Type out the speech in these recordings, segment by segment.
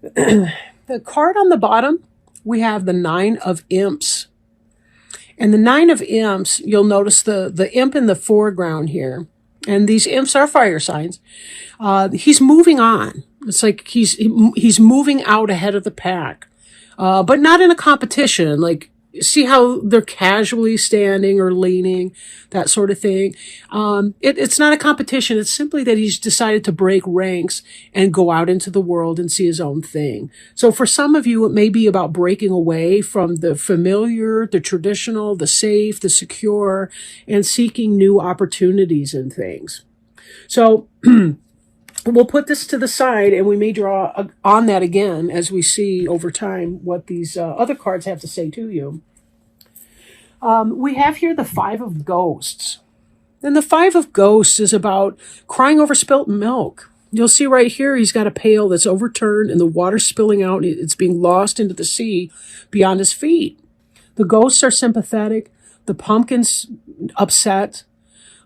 The card on the bottom, we have the Nine of Imps. And the Nine of Imps, you'll notice the imp in the foreground here. And these imps are fire signs. He's moving on. It's like he's moving out ahead of the pack, but not in a competition. Like, see how they're casually standing or leaning, that sort of thing. It's not a competition. It's simply that he's decided to break ranks and go out into the world and see his own thing. So for some of you, it may be about breaking away from the familiar, the traditional, the safe, the secure, and seeking new opportunities and things. So we'll put this to the side, and we may draw on that again as we see over time what these other cards have to say to you. We have here the Five of Ghosts. And the Five of Ghosts is about crying over spilt milk. You'll see right here, he's got a pail that's overturned and the water's spilling out. And it's being lost into the sea beyond his feet. The ghosts are sympathetic. The pumpkin's upset.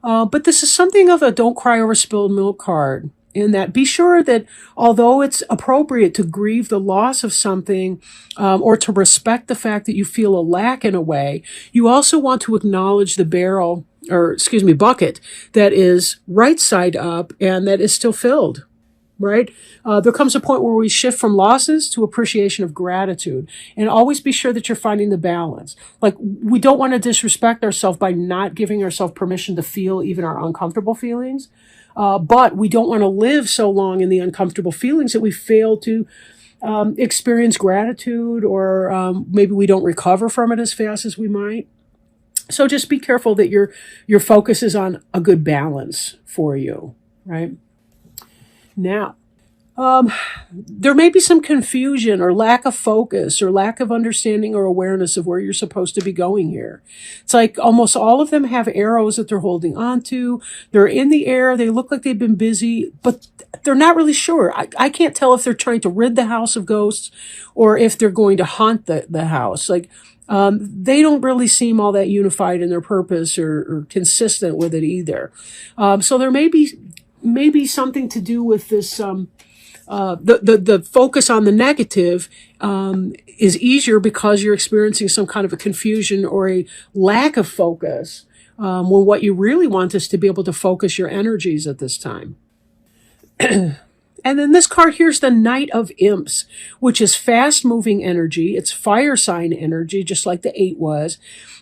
But this is something of a don't cry over spilled milk card. In that, be sure that although it's appropriate to grieve the loss of something or to respect the fact that you feel a lack in a way, you also want to acknowledge the bucket that is right side up and that is still filled, right? There comes a point where we shift from losses to appreciation of gratitude, and always be sure that you're finding the balance. Like, we don't want to disrespect ourselves by not giving ourselves permission to feel even our uncomfortable feelings. But we don't want to live so long in the uncomfortable feelings that we fail to experience gratitude, or maybe we don't recover from it as fast as we might. So just be careful that your focus is on a good balance for you, right? Now, there may be some confusion or lack of focus or lack of understanding or awareness of where you're supposed to be going here. It's like almost all of them have arrows that they're holding onto. They're in the air. They look like they've been busy, but they're not really sure. I can't tell if they're trying to rid the house of ghosts or if they're going to haunt the house. Like, they don't really seem all that unified in their purpose or consistent with it either. So there may be something to do with this, the focus on the negative is easier because you're experiencing some kind of a confusion or a lack of focus, when what you really want is to be able to focus your energies at this time. And then this card here's the Knight of Imps, which is fast-moving energy. It's fire sign energy, just like the 8 was.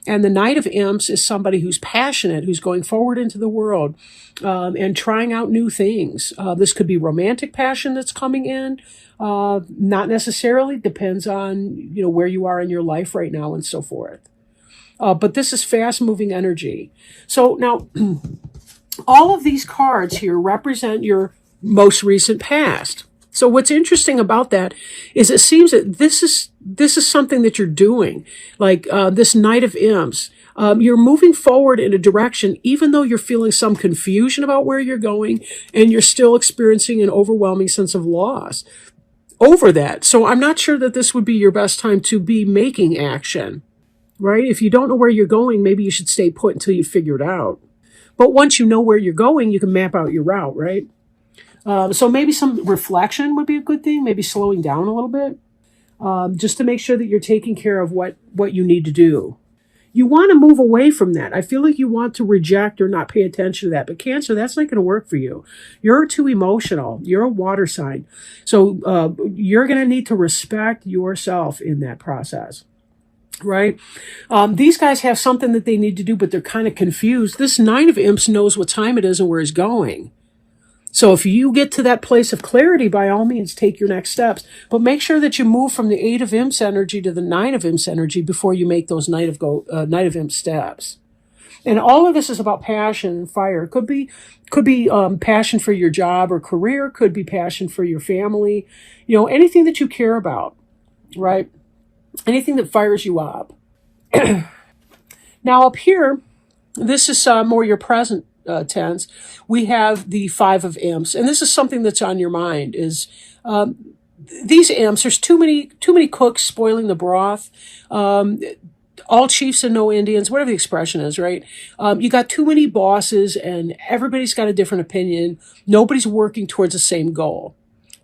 And the Knight of Imps is somebody who's passionate, who's going forward into the world and trying out new things. This could be romantic passion that's coming in. Not necessarily. Depends on, where you are in your life right now and so forth. But this is fast-moving energy. So now, all of these cards here represent your most recent past. So what's interesting about that is it seems that this is something that you're doing, like this Knight of Imps. You're moving forward in a direction, even though you're feeling some confusion about where you're going, and you're still experiencing an overwhelming sense of loss over that. So I'm not sure that this would be your best time to be making action, right? If you don't know where you're going, maybe you should stay put until you figure it out. But once you know where you're going, you can map out your route, right? So maybe some reflection would be a good thing, maybe slowing down a little bit, just to make sure that you're taking care of what you need to do. You want to move away from that. I feel like you want to reject or not pay attention to that. But Cancer, that's not going to work for you. You're too emotional. You're a water sign. So you're going to need to respect yourself in that process. Right? These guys have something that they need to do, but they're kind of confused. This Nine of Imps knows what time it is and where he's going. So if you get to that place of clarity, by all means, take your next steps. But make sure that you move from the 8 of Imps energy to the 9 of Imps energy before you make those Knight of Imps steps. And all of this is about passion and fire. It could be passion for your job or career. Could be passion for your family. Anything that you care about, right? Anything that fires you up. Now up here, this is more your present tense. We have the 5 of Imps, and this is something that's on your mind. Is these imps? There's too many cooks spoiling the broth. All chiefs and no Indians, whatever the expression is, right? You got too many bosses, and everybody's got a different opinion. Nobody's working towards the same goal.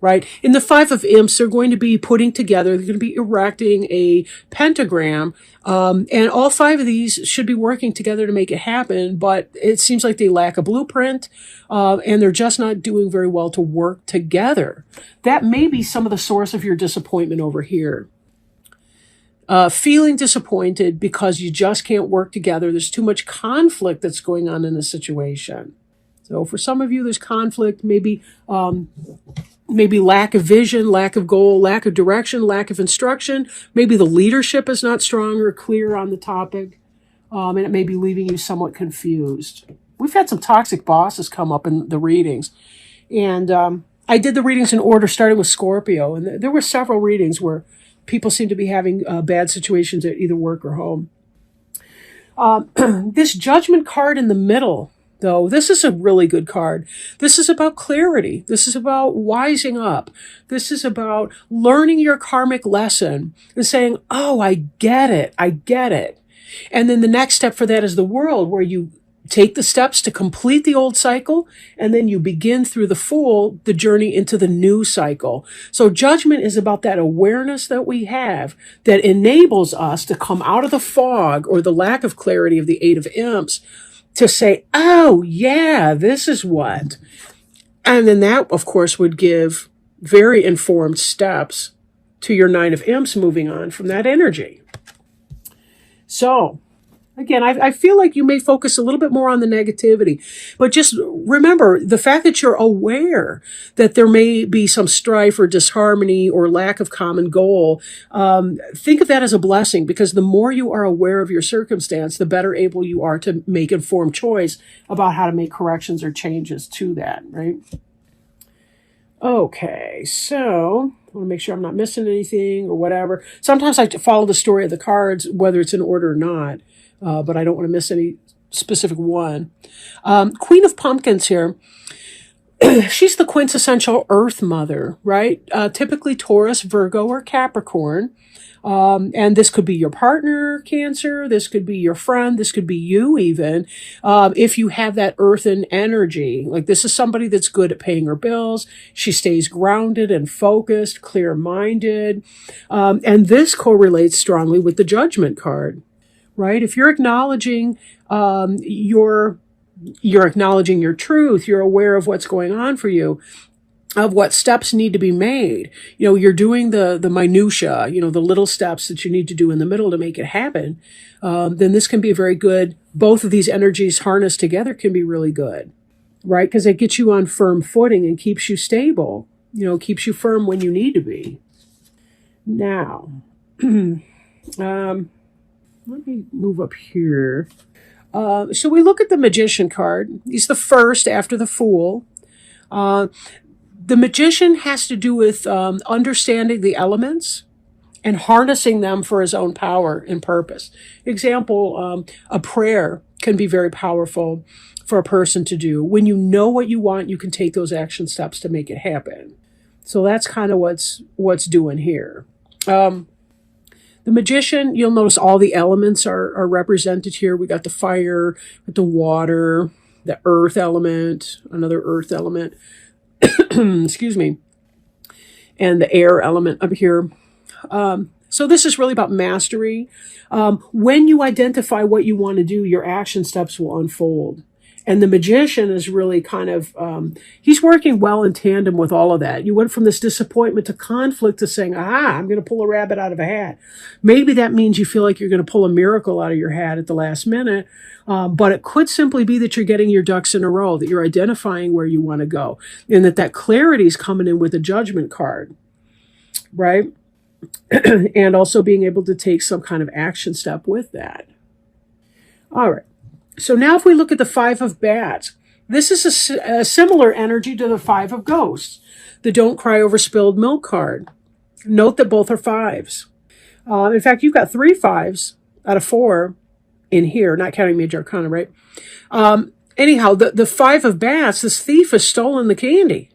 right? In the Five of Imps, they're going to be putting together, they're going to be erecting a pentagram, and all five of these should be working together to make it happen, but it seems like they lack a blueprint, and they're just not doing very well to work together. That may be some of the source of your disappointment over here. Feeling disappointed because you just can't work together. There's too much conflict that's going on in the situation. So for some of you, there's conflict, maybe lack of vision, lack of goal, lack of direction, lack of instruction. Maybe the leadership is not strong or clear on the topic, and it may be leaving you somewhat confused. We've had some toxic bosses come up in the readings, and I did the readings in order, starting with Scorpio, and there were several readings where people seem to be having bad situations at either work or home. This Judgment card in the middle, though, this is a really good card. This is about clarity. This is about wising up. This is about learning your karmic lesson and saying, oh, I get it. I get it. And then the next step for that is the world, where you take the steps to complete the old cycle, and then you begin through the Fool, the journey into the new cycle. So Judgment is about that awareness that we have that enables us to come out of the fog or the lack of clarity of the Eight of Imps to say, oh, yeah, this is what. And then that, of course, would give very informed steps to your Nine of Imps moving on from that energy. So, again, I feel like you may focus a little bit more on the negativity, but just remember the fact that you're aware that there may be some strife or disharmony or lack of common goal. Think of that as a blessing, because the more you are aware of your circumstance, the better able you are to make informed choice about how to make corrections or changes to that, right? Okay, so I want to make sure I'm not missing anything or whatever. Sometimes I follow the story of the cards, whether it's in order or not. But I don't want to miss any specific one. Queen of Pumpkins here. She's the quintessential Earth mother, right? Typically Taurus, Virgo, or Capricorn. And this could be your partner, Cancer. This could be your friend. This could be you even. If you have that earthen energy, like this is somebody that's good at paying her bills. She stays grounded and focused, clear-minded. And this correlates strongly with the Judgment card. Right? If you're acknowledging you're acknowledging your truth, you're aware of what's going on for you, of what steps need to be made. You're doing the minutia, the little steps that you need to do in the middle to make it happen. Then this can be very good. Both of these energies harnessed together can be really good, right? Because it gets you on firm footing and keeps you stable, keeps you firm when you need to be. Now, let me move up here. So we look at the Magician card. He's the first after the Fool. The Magician has to do with understanding the elements and harnessing them for his own power and purpose. Example, a prayer can be very powerful for a person to do. When you know what you want, you can take those action steps to make it happen. So that's kind of what's doing here. The Magician, you'll notice all the elements are represented here. We got the fire, the water, the earth element, another earth element, excuse me, and the air element up here. So this is really about mastery. When you identify what you want to do, your action steps will unfold. And the Magician is really kind of, he's working well in tandem with all of that. You went from this disappointment to conflict to saying, I'm going to pull a rabbit out of a hat. Maybe that means you feel like you're going to pull a miracle out of your hat at the last minute. But it could simply be that you're getting your ducks in a row, that you're identifying where you want to go, and that clarity is coming in with a Judgment card, right? And also being able to take some kind of action step with that. All right. So now if we look at the Five of Bats, this is a similar energy to the Five of Ghosts, the Don't Cry Over Spilled Milk card. Note that both are fives. In fact, you've got 3 5s out of 4 in here, not counting Major Arcana, right? Anyhow, the Five of Bats, this thief has stolen the candy.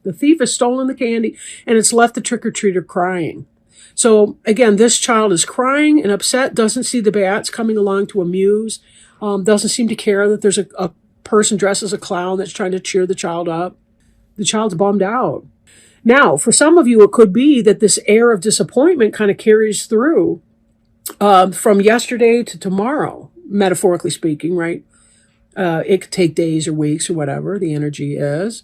The thief has stolen the candy, and it's left the trick-or-treater crying. So, again, this child is crying and upset, doesn't see the bats coming along to amuse, doesn't seem to care that there's a person dressed as a clown that's trying to cheer the child up. The child's bummed out. Now, for some of you, it could be that this air of disappointment kind of carries through from yesterday to tomorrow, metaphorically speaking, right? It could take days or weeks or whatever the energy is.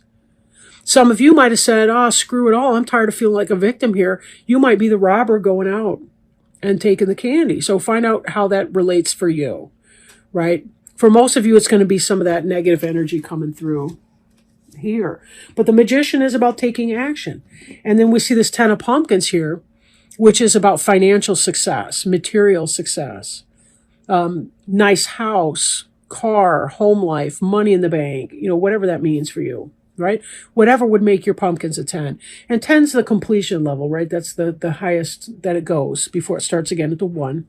Some of you might have said, oh, screw it all. I'm tired of feeling like a victim here. You might be the robber going out and taking the candy. So find out how that relates for you, right? For most of you, it's going to be some of that negative energy coming through here. But the Magician is about taking action. And then we see this 10 of Pumpkins here, which is about financial success, material success, nice house, car, home life, money in the bank, whatever that means for you, right? Whatever would make your pumpkins a 10. And 10's the completion level, right? That's the highest that it goes before it starts again at the 1.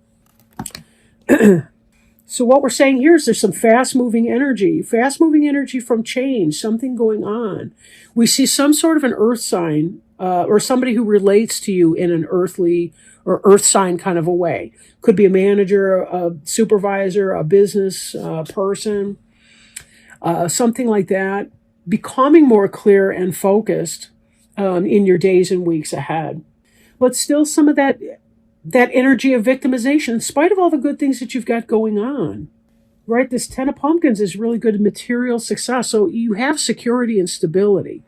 So what we're saying here is there's some fast-moving energy from change, something going on. We see some sort of an earth sign or somebody who relates to you in an earthly or earth sign kind of a way. Could be a manager, a supervisor, a business person, something like that. Becoming more clear and focused in your days and weeks ahead. But still some of that energy of victimization, in spite of all the good things that you've got going on, right? This 10 of Pumpkins is really good material success. So you have security and stability.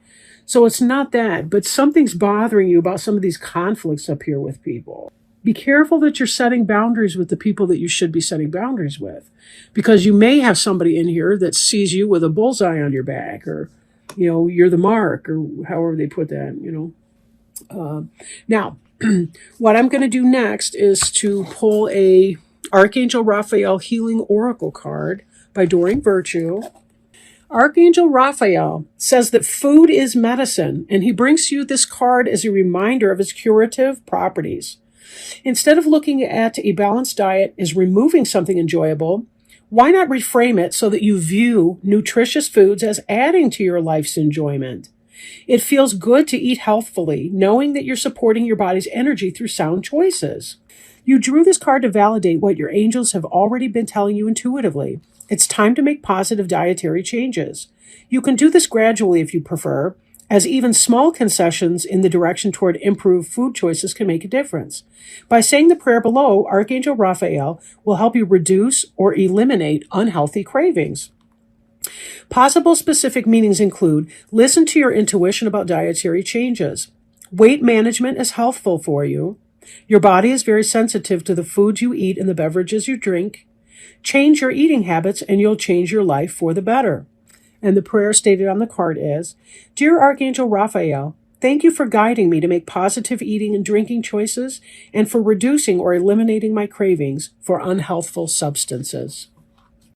So it's not that, but something's bothering you about some of these conflicts up here with people. Be careful that you're setting boundaries with the people that you should be setting boundaries with, because you may have somebody in here that sees you with a bullseye on your back, or, you're the mark, or however they put that, Now, what I'm going to do next is to pull a Archangel Raphael Healing Oracle card by Doreen Virtue. Archangel Raphael says that food is medicine, and he brings you this card as a reminder of its curative properties. Instead of looking at a balanced diet as removing something enjoyable, why not reframe it so that you view nutritious foods as adding to your life's enjoyment? It feels good to eat healthfully, knowing that you're supporting your body's energy through sound choices. You drew this card to validate what your angels have already been telling you intuitively. It's time to make positive dietary changes. You can do this gradually if you prefer, as even small concessions in the direction toward improved food choices can make a difference. By saying the prayer below, Archangel Raphael will help you reduce or eliminate unhealthy cravings. Possible specific meanings include: listen to your intuition about dietary changes. Weight management is healthful for you. Your body is very sensitive to the foods you eat and the beverages you drink. Change your eating habits and you'll change your life for the better. And the prayer stated on the card is: Dear Archangel Raphael, thank you for guiding me to make positive eating and drinking choices and for reducing or eliminating my cravings for unhealthful substances.